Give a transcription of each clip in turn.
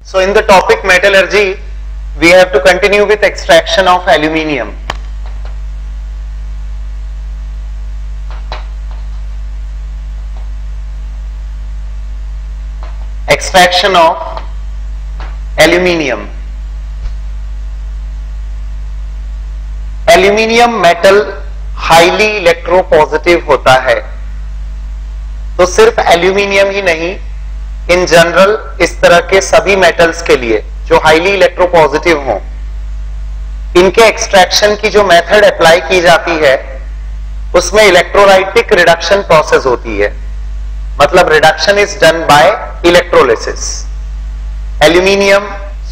So in the topic metallurgy, we have to continue with extraction of aluminium. Extraction of aluminium. Aluminium metal highly electropositive होता है, तो सिर्फ aluminium ही नहीं, in general इस तरह के सभी मेटल्स के लिए जो हाईली इलेक्ट्रोपॉजिटिव हों, इनके एक्सट्रैक्शन की जो मेथड अप्लाई की जाती है उसमें इलेक्ट्रोलाइटिक रिडक्शन प्रोसेस होती है। मतलब reduction is done by electrolysis. Aluminium,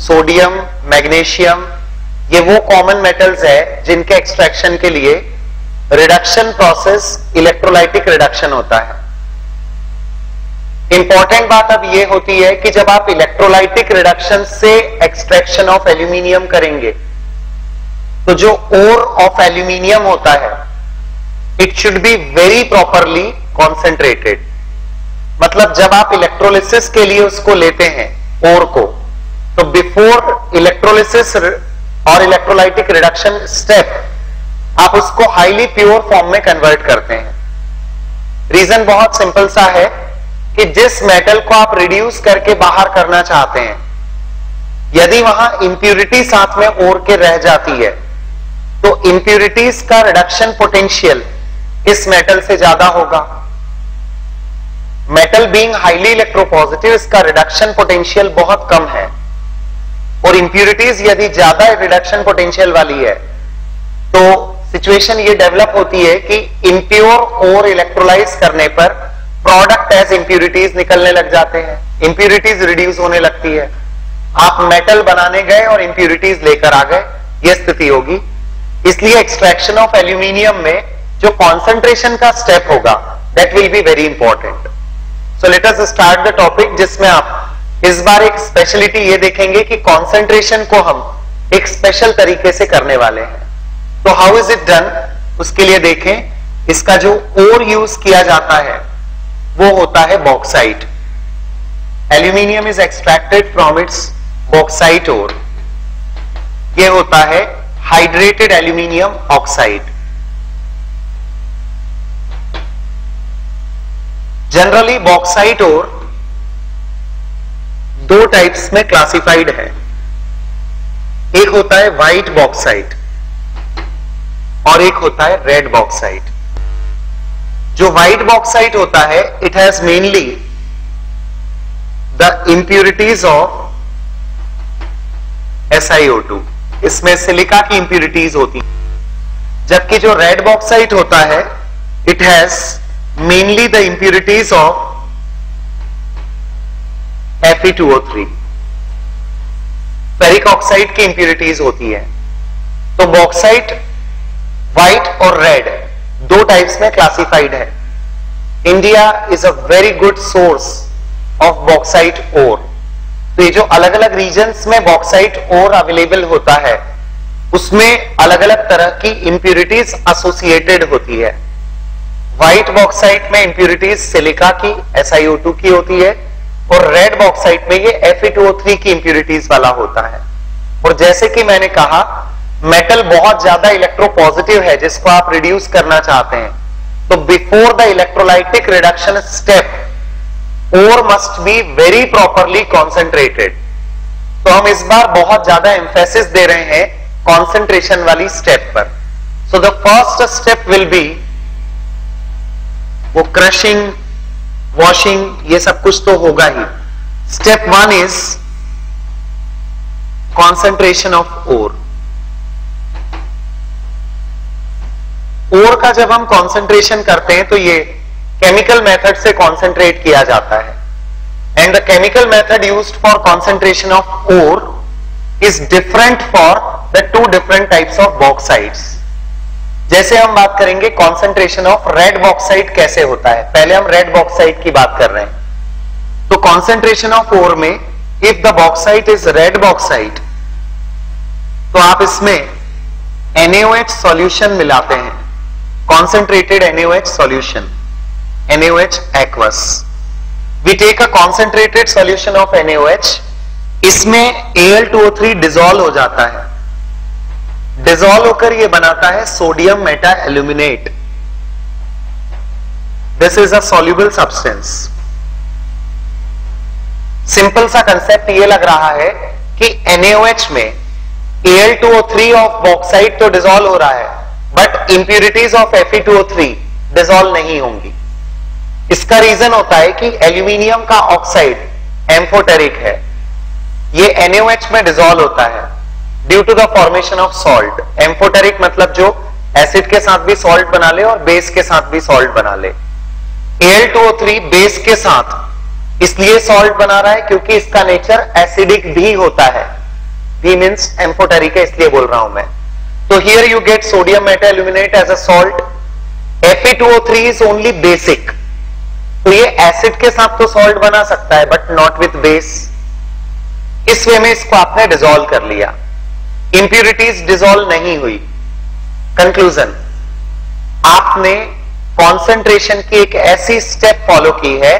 sodium, magnesium, ये वो कॉमन मेटल्स है जिनके एक्सट्रैक्शन के लिए रिडक्शन प्रोसेस इलेक्ट्रोलाइटिक रिडक्शन होता है। इंपॉर्टेंट बात अब ये होती है कि जब आप इलेक्ट्रोलाइटिक रिडक्शन से एक्सट्रैक्शन ऑफ एल्यूमिनियम करेंगे तो जो ओर ऑफ एल्यूमिनियम होता है it should be very properly concentrated. मतलब जब आप इलेक्ट्रोलिसिस के लिए उसको लेते हैं ओर को, तो बिफोर इलेक्ट्रोलिसिस और इलेक्ट्रोलाइटिक रिडक्शन स्टेप आप उसको हाईली प्योर फॉर्म में कन्वर्ट करते हैं। रीजन बहुत सिंपल सा है कि जिस मेटल को आप रिड्यूस करके बाहर करना चाहते हैं, यदि वहां इंप्यूरिटी साथ में ओर के रह जाती है तो इंप्यूरिटीज का रिडक्शन पोटेंशियल इस मेटल से ज्यादा होगा। मेटल बीइंग हाईली इलेक्ट्रोपॉजिटिव, इसका रिडक्शन पोटेंशियल बहुत कम है, और इंप्यूरिटीज यदि ज्यादा रिडक्शन पोटेंशियल वाली है तो सिचुएशन ये डेवलप होती है कि इंप्योर ओर इलेक्ट्रोलाइज करने पर प्रोडक्ट एज इंप्यूरिटीज निकलने लग जाते हैं, इंप्यूरिटीज रिड्यूस होने लगती है। आप मेटल बनाने गए और इंप्यूरिटीज लेकर आ गए, यह स्थिति होगी। इसलिए एक्सट्रैक्शन ऑफ एल्यूमिनियम में जो कॉन्सेंट्रेशन का स्टेप होगा that will be very important. So let us start the topic, जिसमें आप इस बार एक स्पेशलिटी ये देखेंगे कि कॉन्सेंट्रेशन को हम एक स्पेशल तरीके से करने वाले हैं। तो हाउ इज इट डन, उसके लिए देखें। इसका जो ओर यूज किया जाता है वो होता है bauxite. Aluminium is extracted from its bauxite ore. ये होता है hydrated aluminium oxide. Generally bauxite ore दो टाइप्स में क्लासिफाइड है। एक होता है व्हाइट बॉक्साइट और एक होता है रेड बॉक्साइट। जो व्हाइट बॉक्साइट होता है it has mainly the impurities of SiO2, इसमें सिलिका की इंप्यूरिटीज होती है। जबकि जो रेड बॉक्साइट होता है it has mainly the impurities of Fe2O3, ferric oxide की इंप्यूरिटीज होती है। तो बॉक्साइट व्हाइट और रेड दो टाइप्स में क्लासिफाइड है। India is a very good source of bauxite ore. तो ये जो अलग अलग रीजन्स में बॉक्साइट ओर अवेलेबल होता है उसमें अलग अलग तरह की इंप्यूरिटीज एसोसिएटेड होती है। व्हाइट बॉक्साइट में इंप्यूरिटीज सिलिका की, SiO2 की होती है, और रेड बॉक्साइट में ये Fe2O3 की इंप्यूरिटीज वाला होता है। और जैसे कि मैंने कहा, मेटल बहुत ज्यादा इलेक्ट्रोपॉजिटिव है जिसको आप रिड्यूस करना चाहते हैं, तो before the electrolytic reduction step ore must be very properly concentrated. तो हम इस बार बहुत ज्यादा एम्फेसिस दे रहे हैं कॉन्सेंट्रेशन वाली स्टेप पर। So the first step will be, वो क्रशिंग, वॉशिंग, ये सब कुछ तो होगा ही। Step 1 is concentration of ore. Ore का जब हम कॉन्सेंट्रेशन करते हैं तो ये केमिकल मेथड से कॉन्सेंट्रेट किया जाता है, and the chemical method used for concentration of ore is different for the two different types of bauxites. जैसे हम बात करेंगे कॉन्सेंट्रेशन ऑफ रेड बॉक्साइट कैसे होता है, पहले हम रेड बॉक्साइट की बात कर रहे हैं। तो कॉन्सेंट्रेशन ऑफ ओर में if the bauxite is red bauxite तो आप इसमें NaOH सॉल्यूशन मिलाते हैं, concentrated NaOH solution, NaOH aqueous. We take a concentrated solution of NaOH इसमें Al2O3 डिसॉल्व हो जाता है, डिसॉल्व होकर यह बनाता है sodium meta aluminate. This is a soluble substance. Simple सा कंसेप्ट यह लग रहा है कि NaOH में Al2O3 ऑफ बॉक्साइट तो डिसॉल्व हो रहा है, but impurities of Fe2O3 dissolve नहीं होंगी। इसका रीजन होता है कि एल्यूमिनियम का ऑक्साइड एम्फोटेरिक है, ये NaOH में डिसॉल्व होता है due to the formation of salt. Amphoteric मतलब जो एसिड के साथ भी सॉल्ट बना ले और बेस के साथ भी सॉल्ट बना ले। Al2O3 बेस के साथ इसलिए सॉल्ट बना रहा है क्योंकि इसका नेचर एसिडिक भी होता है, भी मींस एम्फोटेरिक है इसलिए बोल रहा हूं मैं। तो here you get sodium meta aluminate as a salt. Fe2O3 is only basic, तो ये एसिड के साथ तो सॉल्ट बना सकता है बट नॉट विथ बेस। इस वे में इसको आपने डिसॉल्व कर लिया, इंप्यूरिटीज डिसॉल्व नहीं हुई। कंक्लूजन, आपने कॉन्सेंट्रेशन की एक ऐसी स्टेप फॉलो की है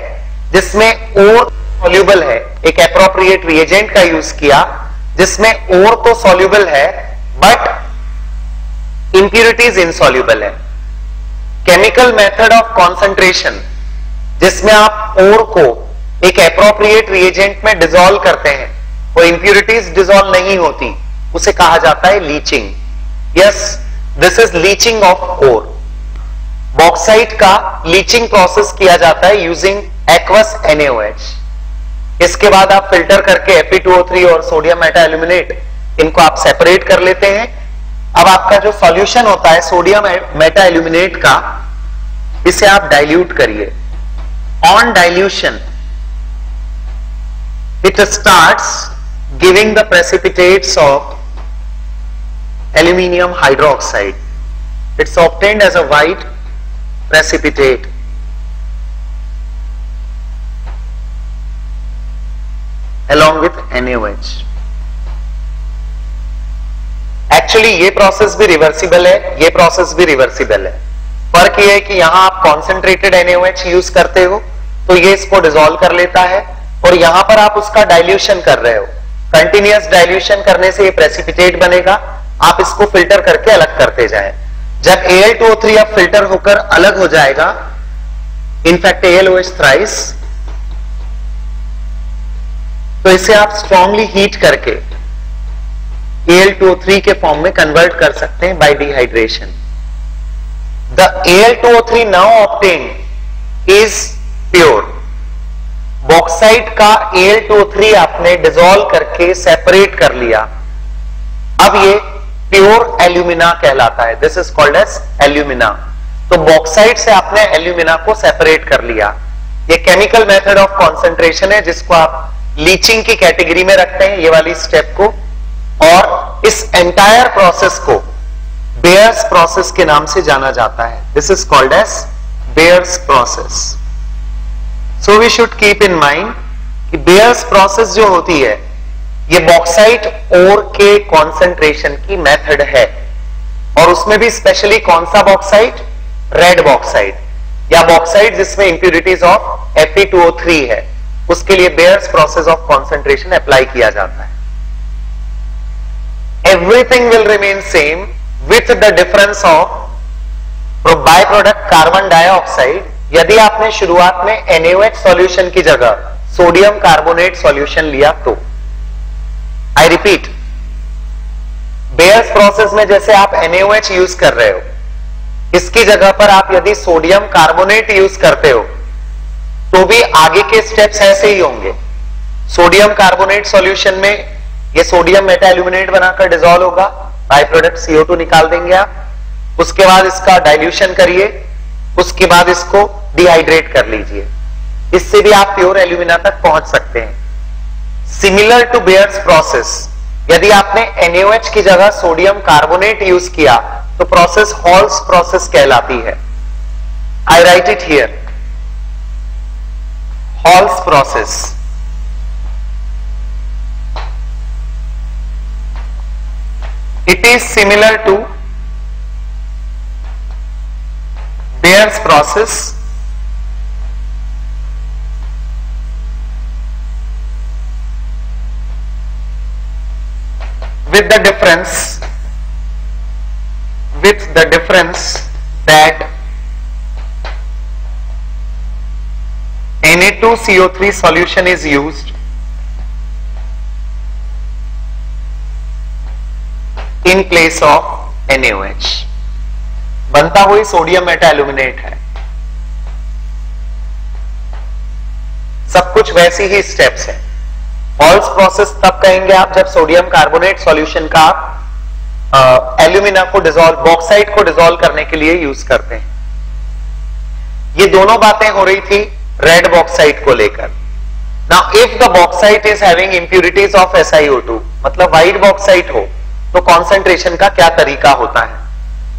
जिसमें ओर सॉल्युबल है, एक एप्रोप्रिएट रिएजेंट का यूज किया जिसमें ओर तो सॉल्युबल है बट इंप्यूरिटीज इनसॉल्युबल है। केमिकल मेथड ऑफ कॉन्सेंट्रेशन जिसमें आप ओर को एक एप्रोप्रिएट रिएजेंट में डिसॉल्व करते हैं और इंप्यूरिटीज डिसॉल्व नहीं होती, उसे कहा जाता है leaching. Yes, this is leaching of ore. Bauxite का लीचिंग प्रोसेस किया जाता है यूजिंग एक्वस NaOH। इसके बाद आप फिल्टर करके Fe2O3 और सोडियम मेटा एल्यूमिनेट इनको आप सेपरेट कर लेते हैं। अब आपका जो सॉल्यूशन होता है सोडियम मेटा एल्यूमिनेट का, इसे आप डाइल्यूट करिए। On dilution it starts giving the precipitates of aluminium hydroxide. It's obtained as a white precipitate. Along with NaOH. Actually ये प्रोसेस भी रिवर्सिबल है, ये प्रोसेस भी रिवर्सिबल है। फर्क ये है कि यहां आप कॉन्सेंट्रेटेड NaOH यूज करते हो तो ये इसको डिसॉल्व कर लेता है, और यहां पर आप उसका डाइल्यूशन कर रहे हो। कंटिन्यूअस डाइल्यूशन करने से ये प्रेसिपिटेट बनेगा, आप इसको फिल्टर करके अलग करते जाएं। जब Al2O3 अब फिल्टर होकर अलग हो जाएगा, इनफैक्ट AlOH थ्राइस, तो इसे आप स्ट्रांगली हीट करके Al2O3 के फॉर्म में कन्वर्ट कर सकते हैं bye dehydration. The Al2O3 now obtained is pure. Bauxite का Al2O3 आपने डिसॉल्व करके सेपरेट कर लिया, अब ये प्योर एल्यूमिना कहलाता है। This is called as alumina. तो बॉक्साइट से आपने एल्यूमिना को सेपरेट कर लिया। ये केमिकल मेथड ऑफ कॉन्सेंट्रेशन है जिसको आप लीचिंग की कैटेगरी में रखते हैं, ये वाली स्टेप को, और इस एंटायर प्रोसेस को बेयर्स प्रोसेस के नाम से जाना जाता है। This is called as Bayer's process. So we should keep in mind कि बेयर्स प्रोसेस जो होती है ये बॉक्साइट ओर के कॉन्सेंट्रेशन की मेथड है, और उसमें भी स्पेशली कौन सा बॉक्साइट? रेड बॉक्साइट, या बॉक्साइट जिसमें इंप्यूरिटीज ऑफ Fe2O3 है, उसके लिए bears process of concentration apply किया जाता है। Everything will remain same with the difference of by product carbon dioxide. यदि आपने शुरुआत में NaOH सॉल्यूशन की जगह सोडियम कार्बोनेट सॉल्यूशन लिया तो, आई रिपीट, बेयर्स प्रोसेस में जैसे आप NaOH यूज कर रहे हो, इसकी जगह पर आप यदि सोडियम कार्बोनेट यूज करते हो तो भी आगे के स्टेप्स ऐसे ही होंगे। सोडियम कार्बोनेट सॉल्यूशन में ये सोडियम मेटा एल्यूमिनेट बनाकर डिसॉल्व होगा, बाय प्रोडक्ट CO2 निकाल देंगे आप। उसके बाद इसका डाइल्यूशन करिए, उसके बाद इसको डिहाइड्रेट कर लीजिए, इससे भी आप प्योर एल्यूमिना तक पहुंच सकते हैं। सिमिलर टू बेयर्स प्रोसेस, यदि आपने NaOH की जगह सोडियम कार्बोनेट यूज किया तो प्रोसेस हॉल्स प्रोसेस कहलाती है। I write it here, Hall's process. It is similar to Bayer's process, with the difference that Na2CO3 solution is used in place of NaOH. बनता हुई sodium meta aluminate है। सब कुछ वैसी ही स्टेप्स है। Halls process तब कहेंगे आप जब सोडियम कार्बोनेट सॉल्यूशन का आप एल्यूमिना को डिसॉल्व, बॉक्साइट को डिसॉल्व करने के लिए यूज करते हैं। ये दोनों बातें हो रही थी रेड बॉक्साइट को लेकर। Now if the bauxite is having impurities of SiO2, मतलब व्हाइट बॉक्साइट हो, तो कॉन्सेंट्रेशन का क्या तरीका होता है?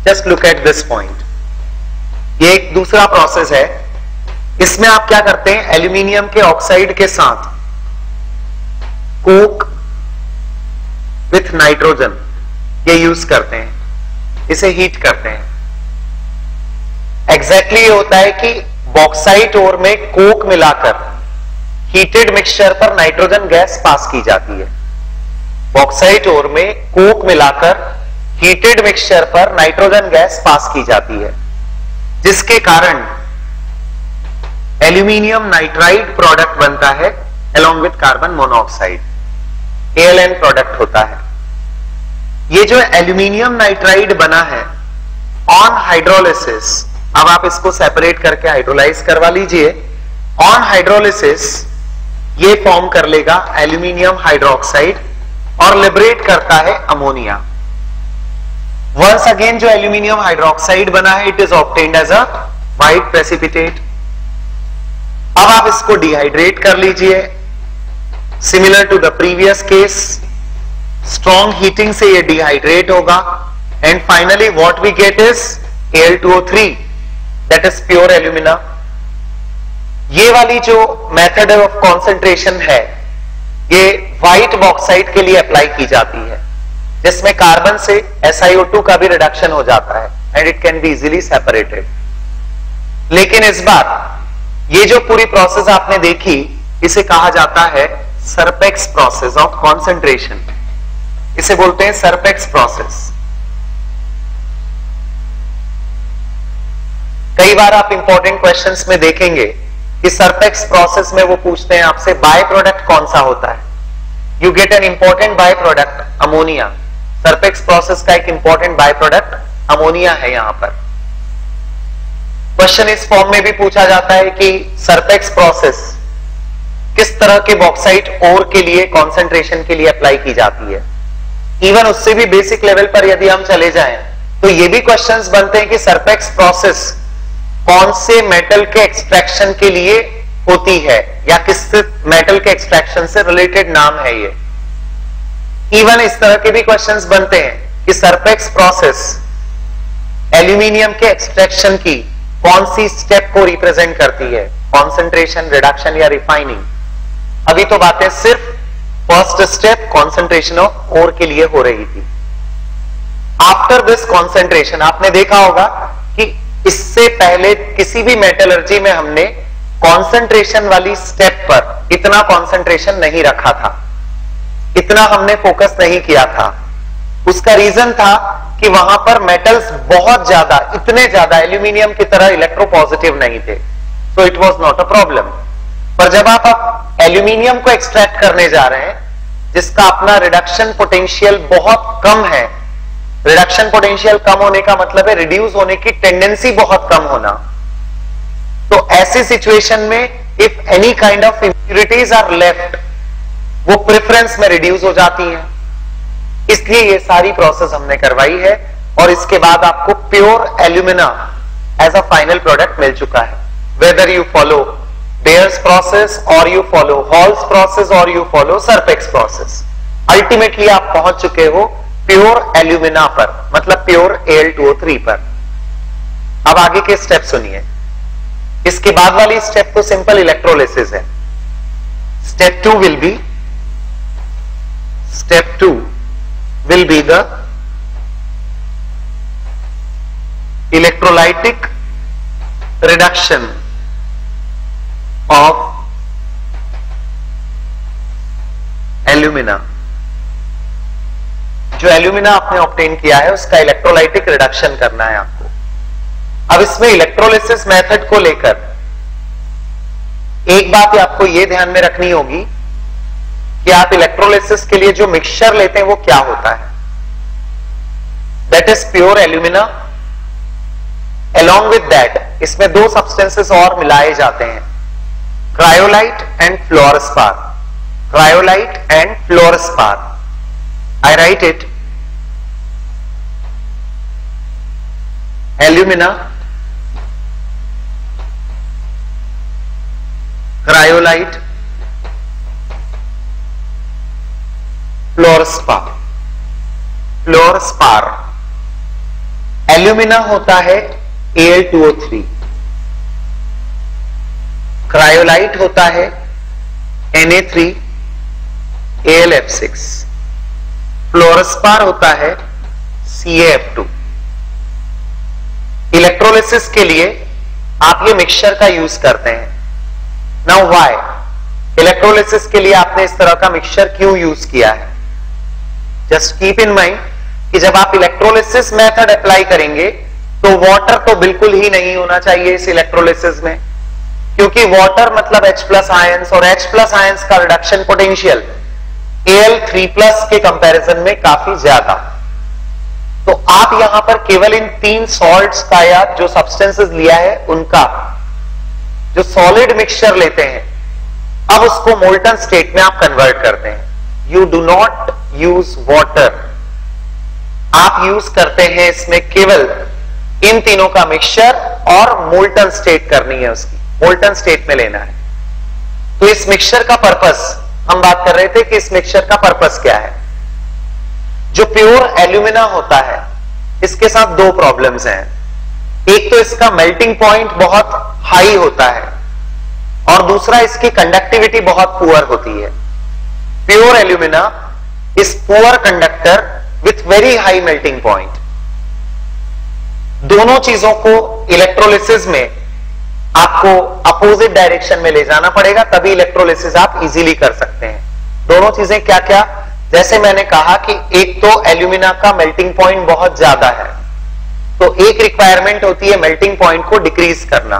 Just look at this point. ये एक दूसरा प्रोसेस है। इसमें आप क्या करते हैं, एल्यूमिनियम के ऑक्साइड के साथ कोक विथ नाइट्रोजन ये यूज करते हैं, इसे हीट करते हैं। एग्जैक्टली ये होता है कि बॉक्साइट ओर में कोक मिलाकर हीटेड मिक्सचर पर नाइट्रोजन गैस पास की जाती है। बॉक्साइट ओर में कोक मिलाकर हीटेड मिक्सचर पर नाइट्रोजन गैस पास की जाती है, जिसके कारण एल्यूमिनियम नाइट्राइड प्रोडक्ट बनता है along with carbon monoxide, ALN product होता है। ये जो एल्यूमिनियम नाइट्राइड बना है ऑन हाइड्रोलिसिस, अब आप इसको सेपरेट करके हाइड्रोलाइज करवा लीजिए। ऑन हाइड्रोलिसिस ये फॉर्म कर लेगा एल्यूमिनियम हाइड्रोक्साइड और लिबरेट करता है अमोनिया। वंस अगेन जो एल्यूमिनियम हाइड्रोक्साइड बना है it is obtained as a white precipitate. अब आप इसको डिहाइड्रेट कर लीजिए, similar to the previous case. Strong heating से ये डिहाइड्रेट होगा and finally what we get is Al2O3, that is pure alumina. ये वाली जो मेथड ऑफ कॉन्सेंट्रेशन है ये व्हाइट बॉक्साइट के लिए अप्लाई की जाती है, जिसमें कार्बन से SiO2 का भी रिडक्शन हो जाता है and it can be easily separated. लेकिन इस बार ये जो पूरी प्रोसेस आपने देखी इसे कहा जाता है सरपेक्स प्रोसेस ऑफ कॉन्सेंट्रेशन। इसे बोलते हैं सरपेक्स प्रोसेस। कई बार आप इंपॉर्टेंट क्वेश्चंस में देखेंगे कि सरपेक्स प्रोसेस में वो पूछते हैं आपसे बाय प्रोडक्ट कौन सा होता है। You get an important by product ammonia. Serpeck's process का एक इंपॉर्टेंट बाय प्रोडक्ट अमोनिया है। यहां पर क्वेश्चन इस फॉर्म में भी पूछा जाता है कि सरपेक्स प्रोसेस किस तरह के बॉक्साइट ओर के लिए कॉन्सेंट्रेशन के लिए अप्लाई की जाती है। इवन उससे भी बेसिक लेवल पर यदि हम चले जाएं तो ये भी क्वेश्चंस बनते हैं कि सरपेक्स प्रोसेस कौन से मेटल के एक्सट्रैक्शन के लिए होती है या किस मेटल के एक्सट्रैक्शन से रिलेटेड नाम है ये। इवन इस तरह के भी क्वेश्चंस बनते हैं कि सरपेक्स प्रोसेस एल्यूमिनियम के एक्सट्रैक्शन की कौन सी स्टेप को रिप्रेजेंट करती है, कॉन्सेंट्रेशन, रिडक्शन या रिफाइनिंग। अभी तो बातें सिर्फ first step concentration of ore के लिए हो रही थी। आफ्टर दिस कॉन्सेंट्रेशन आपने देखा होगा कि इससे पहले किसी भी मेटलर्जी में हमने कॉन्सेंट्रेशन वाली स्टेप पर इतना कॉन्सेंट्रेशन नहीं रखा था, इतना हमने फोकस नहीं किया था। उसका रीजन था कि वहां पर मेटल्स बहुत ज्यादा, इतने ज्यादा एल्यूमिनियम की तरह इलेक्ट्रोपॉजिटिव नहीं थे, so it was not a problem. पर जब आप एल्यूमिनियम को एक्सट्रैक्ट करने जा रहे हैं जिसका अपना रिडक्शन पोटेंशियल बहुत कम है, रिडक्शन पोटेंशियल कम होने का मतलब है रिड्यूस होने की टेंडेंसी बहुत कम होना, तो ऐसी सिचुएशन में if any kind of impurities are left वो प्रेफरेंस में रिड्यूस हो जाती हैं। इसलिए ये सारी प्रोसेस हमने करवाई है और इसके बाद आपको pure alumina as a final product मिल चुका है। Whether you follow Bayer's process और यू फॉलो हॉल्स प्रोसेस और you follow Serpeck's process, ultimately आप पहुंच चुके हो प्योर एल्यूमिना पर, मतलब प्योर Al2O3 पर। अब आगे के स्टेप सुनिए। इसके बाद वाली स्टेप तो सिंपल इलेक्ट्रोलिसिस है। Step two will be the electrolytic reduction of alumina जो एल्यूमिना आपने ऑब्टेन किया है उसका इलेक्ट्रोलाइटिक रिडक्शन करना है आपको। अब इसमें इलेक्ट्रोलिसिस मेथड को लेकर एक बात आपको यह ध्यान में रखनी होगी कि आप इलेक्ट्रोलिसिस के लिए जो मिक्सचर लेते हैं वो क्या होता है। That is pure alumina. Along with that इसमें दो सब्सटेंसेस और मिलाए जाते हैं, cryolite and fluorspar. Cryolite and fluorspar. I write it alumina, cryolite, fluorspar। Fluorspar alumina होता है Al2O3, क्रायोलाइट होता है Na3AlF6, फ्लोरस्पार होता है CaF2। इलेक्ट्रोलिसिस के लिए आप ये मिक्सचर का यूज करते हैं। Now why? इलेक्ट्रोलिसिस के लिए आपने इस तरह का मिक्सचर क्यों यूज किया है? जस्ट कीप इन माइंड कि जब आप इलेक्ट्रोलिसिस मेथड अप्लाई करेंगे तो वाटर तो बिल्कुल ही नहीं होना चाहिए इस इलेक्ट्रोलिसिस में, क्योंकि वाटर मतलब H+ आयंस, और H+ आयंस का रिडक्शन पोटेंशियल Al3+ के कंपैरिजन में काफी ज्यादा। तो आप यहां पर केवल इन 3 सॉल्ट्स का या जो सब्सटेंसेस लिया है उनका जो सॉलिड मिक्सचर लेते हैं, अब उसको मोल्टन स्टेट में आप कन्वर्ट करते हैं। You do not use water, आप यूज करते हैं इसमें केवल इन तीनों का मिक्सचर और मोल्टन स्टेट करनी है, उसकी मोल्टन स्टेट में लेना है। तो इस मिक्सचर का पर्पस हम बात कर रहे थे कि इस मिक्सचर का पर्पस क्या है। जो प्योर एल्यूमिना होता है इसके साथ दो प्रॉब्लम्स हैं। एक तो इसका मेल्टिंग पॉइंट बहुत हाई होता है और दूसरा इसकी कंडक्टिविटी बहुत पुअर होती है। Pure alumina is poor conductor with very high melting point. दोनों चीजों को इलेक्ट्रोलिसिस में आपको अपोजिट डायरेक्शन में ले जाना पड़ेगा, तभी इलेक्ट्रोलिसिस आप इजीली कर सकते हैं। दोनों चीजें क्या क्या? जैसे मैंने कहा कि एक तो एल्यूमिना का मेल्टिंग पॉइंट बहुत ज्यादा है, तो एक रिक्वायरमेंट होती है मेल्टिंग पॉइंट को डिक्रीज करना।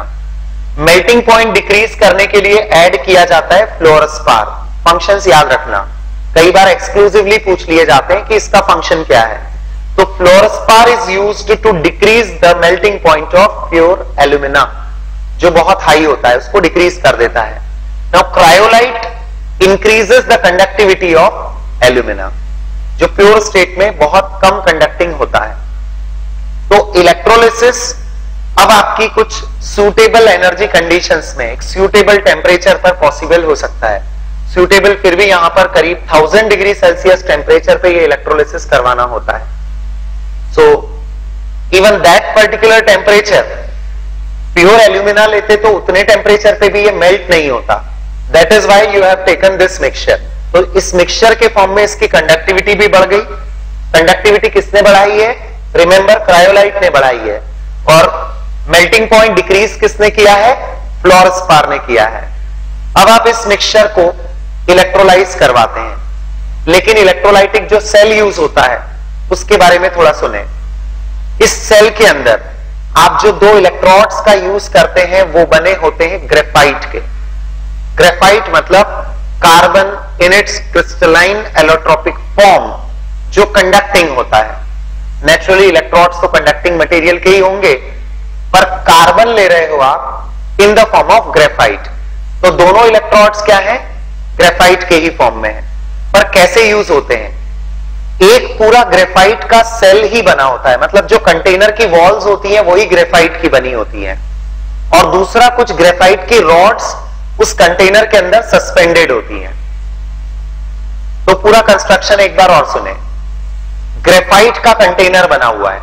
मेल्टिंग पॉइंट डिक्रीज करने के लिए ऐड किया जाता है फ्लोरस्पार। फंक्शंस याद रखना, कई बार एक्सक्लूसिवली पूछ लिए जाते हैं कि इसका फंक्शन क्या है। तो fluorspar is used to decrease the melting point of pure alumina, जो बहुत हाई होता है उसको डिक्रीज कर देता है। Now cryolite increases the conductivity of alumina, जो प्योर स्टेट में बहुत कम कंडक्टिंग होता है। तो इलेक्ट्रोलिसिस अब आपकी कुछ सूटेबल एनर्जी कंडीशंस में एक सूटेबल टेम्परेचर पर पॉसिबल हो सकता है। सूटेबल फिर भी यहां पर करीब 1000 डिग्री सेल्सियस टेम्परेचर पे ये इलेक्ट्रोलिसिस करवाना होता है। So even that particular temperature, pure alumina लेते तो उतने टेम्परेचर पे भी ये मेल्ट नहीं होता। That is why you have taken this mixture. तो इस मिक्सचर के फॉर्म में इसकी कंडक्टिविटी भी बढ़ गई। कंडक्टिविटी किसने बढ़ाई है? रिमेंबर, क्रायोलाइट ने बढ़ाई है। और मेल्टिंग पॉइंट डिक्रीज किसने किया है? फ्लोरस्पार ने किया है। अब आप इस मिक्सचर को इलेक्ट्रोलाइज करवाते हैं, लेकिन इलेक्ट्रोलाइटिक जो सेल यूज होता है उसके बारे में थोड़ा सुने। इस सेल के अंदर आप जो दो इलेक्ट्रोड्स का यूज करते हैं वो बने होते हैं ग्रेफाइट के। ग्रेफाइट मतलब carbon in its crystalline allotropic form, जो कंडक्टिंग होता है। नेचुरली इलेक्ट्रोड्स तो कंडक्टिंग मटेरियल के ही होंगे, पर कार्बन ले रहे हो आप in the form of graphite. तो दोनों इलेक्ट्रोड्स क्या हैं? ग्रेफाइट के ही फॉर्म में है। पर कैसे यूज होते हैं? एक पूरा ग्रेफाइट का सेल ही बना होता है, मतलब जो कंटेनर की वॉल्स होती हैं वही ग्रेफाइट की बनी होती हैं, और दूसरा कुछ ग्रेफाइट की रॉड्स उस कंटेनर के अंदर सस्पेंडेड होती हैं। तो पूरा कंस्ट्रक्शन एक बार और सुने। ग्रेफाइट का कंटेनर बना हुआ है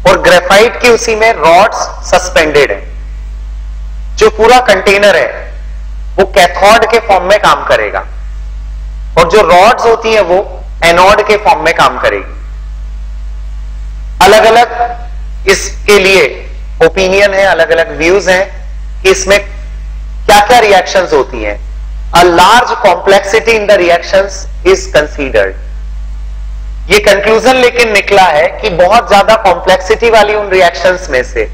और ग्रेफाइट की उसी में रॉड्स सस्पेंडेड है। जो पूरा कंटेनर है वो कैथोड के फॉर्म में काम करेगा, और जो रॉड्स होती हैं वो एनोड के फॉर्म में काम करेगी। अलग अलग इसके लिए ओपिनियन है, अलग अलग व्यूज हैं कि इसमें क्या क्या रिएक्शंस होती हैं। A large complexity in the reactions is considered. ये कंक्लूजन लेकिन निकला है कि बहुत ज्यादा कॉम्प्लेक्सिटी वाली उन रिएक्शंस में से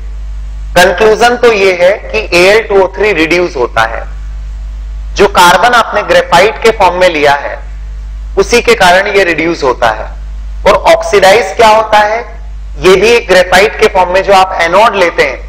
कंक्लूजन तो ये है कि Al2O3 रिड्यूस होता है। जो कार्बन आपने ग्रेफाइट के फॉर्म में लिया है उसी के कारण ये रिड्यूस होता है। और ऑक्सीडाइज क्या होता है, ये भी एक ग्रेफाइट के फॉर्म में जो आप एनोड लेते हैं